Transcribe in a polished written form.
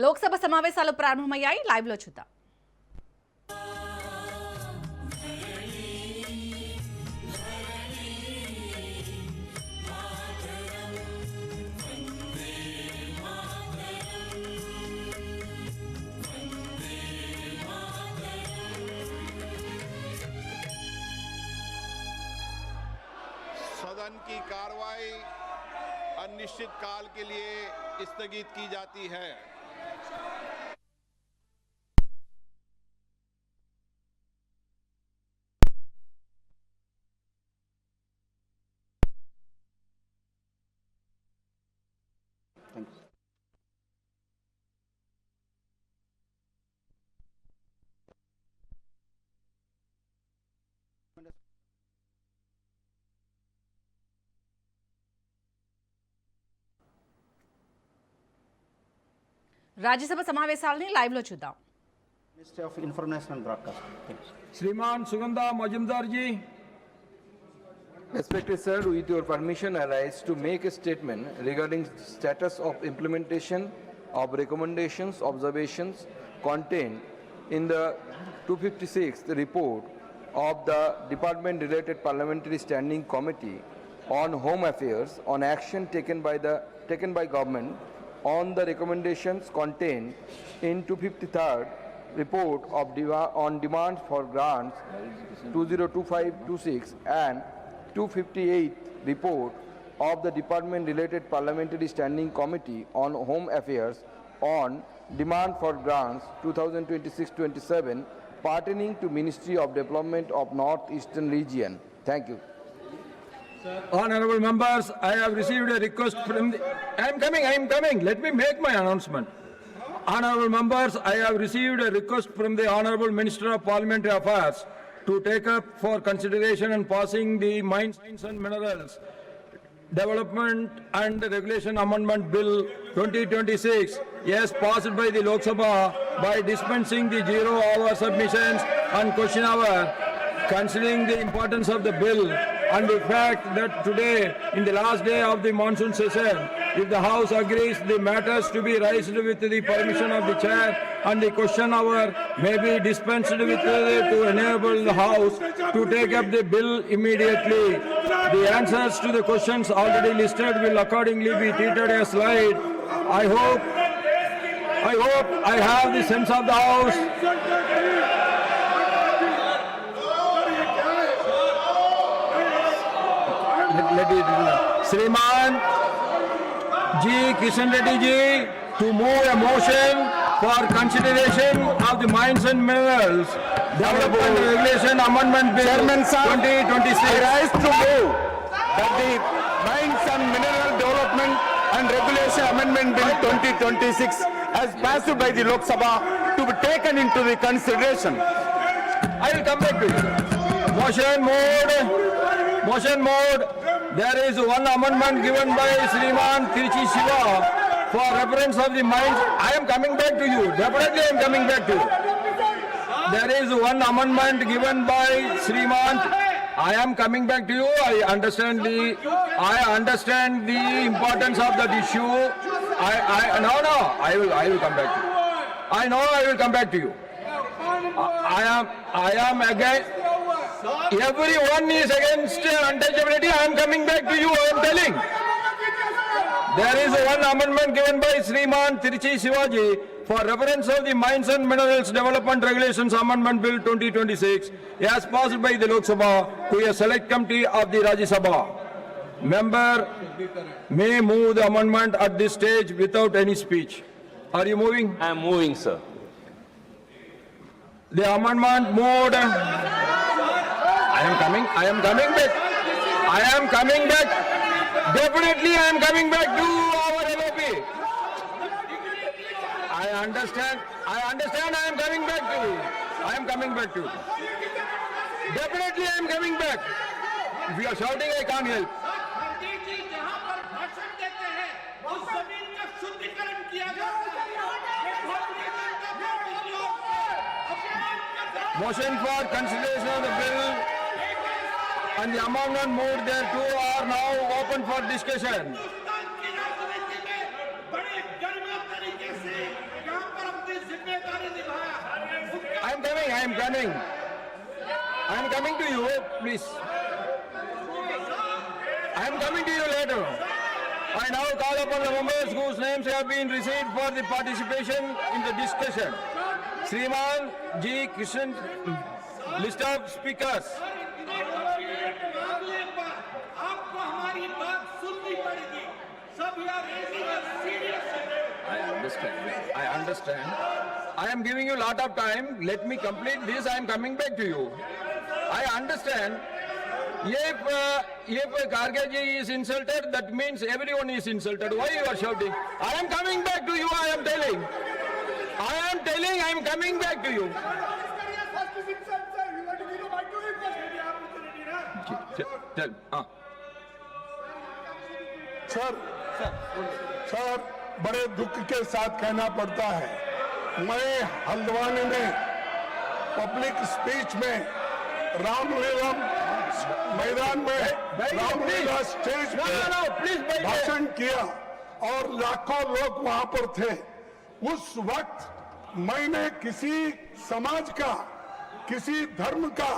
లోక్సభ సమావేశాలు ప్రారంభమయ్యాయి. లైవ్ లో చూద్దాం. सदन की कार्रवाई अनिश्चित काल के लिए स्थगित की जाती है। రాజ్యసభ సమావేశాలని లైవ్ లో చూద్దాం. Ministry of Information and Broadcasting. श्रीमान सुगंधा मजुमदार जी. Respected sir, with your permission, I rise to make a statement regarding status of implementation of recommendations, observations contained in the 256th report of the Department-related Parliamentary Standing Committee on Home Affairs on action taken by government on the recommendations contained in 253rd report on demand for grants 2025-26 and 258th report of the Department-related Parliamentary Standing Committee on Home Affairs on demand for grants 2026-27 pertaining to Ministry of Development of North-Eastern Region. Thank you. Honorable members, I have received a request from the... I am coming. Let me make my announcement. Honorable members, I have received a request from the Honorable Minister of Parliamentary Affairs to take up for consideration and passing the Mines and Minerals Development and Regulation Amendment Bill 2026, yes, passed by the Lok Sabha by dispensing the 0-hour submissions and question hour, considering the importance of the bill and the fact that today, in the last day of the monsoon session, if the House agrees the matters to be raised with the permission of the Chair and the question hour may be dispensed with to enable the House to take up the bill immediately. The answers to the questions already listed will accordingly be treated as slide. I hope I have the sense of the House. Shriman G. Kishan Reddy ji to move a motion for consideration of the Mines and Minerals Development and Regulation Amendment Bill 2026. I rise to move that the Mines and Mineral Development and Regulation Amendment Bill 2026 as passed by the Lok Sabha to be taken into the consideration. I will come back to you. Motion mode. There is one amendment given by Shriman Tiruchi Siva for reference of the mines. I am coming back to you. Definitely I am coming back to you. There is one amendment given by Shriman. I am coming back to you. I understand the importance of that issue. I will come back to you. I know I will come back to you. I am again. Everyone is against untouchability. I am coming back to you. I am telling. There is one amendment given by Shriman Tiruchi Sivaji for reference of the Mines and Minerals Development Regulations Amendment Bill 2026 as passed by the Lok Sabha to a select committee of the Rajya Sabha. Member may move the amendment at this stage without any speech. Are you moving? I am moving, sir. The amendment moved. I am coming back. Definitely I am coming back to our LOP. I understand I am coming back to you. Definitely I am coming back. If you are shouting, I can't help. Motion for consideration of the bill and the amendment moved thereto are now open for discussion. am coming. I am coming to you, please. I am coming to you later. I now call upon the members whose names have been received for the participation in the discussion. Sriman G. Kishan, list of speakers. आपको हमारी बात सुननी पड़ेगी सब यार I understand. I am giving you a lot of time. Let me complete this. I am coming back to you. I understand. If Kharge ji is insulted, that means everyone is insulted. Why you are shouting? I am coming back to you. I am telling. I am coming back to you. Tell. Sir बड़े दुख के साथ कहना पड़ता है मैं हल्द्वानी में public speech में रामलीला मैदान में रामलीला स्टेज पे भाषण किया और लाखों लोग वहां पर थे। उस वक्त मैंने किसी समाज का किसी धर्म का